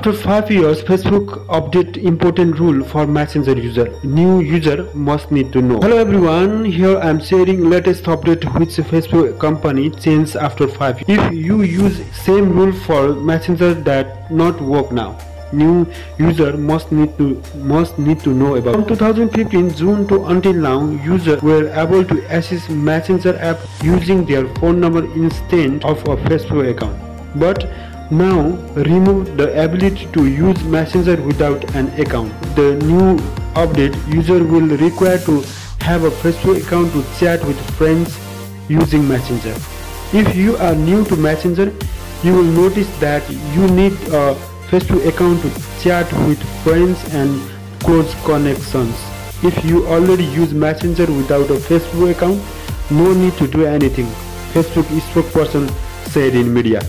After 5 years, Facebook update important rule for Messenger user. New user must need to know. Hello everyone, here I am sharing latest update which Facebook company changed after 5 years. If you use same rule for Messenger that not work now, new user must need to know about. From 2015 June to until now, users were able to access Messenger app using their phone number instead of a Facebook account. But now remove the ability to use Messenger without an account. The new update, user will require to have a Facebook account to chat with friends using Messenger. If you are new to Messenger, you will notice that you need a Facebook account to chat with friends and close connections. If you already use Messenger without a Facebook account, no need to do anything, Facebook spokesperson said in media.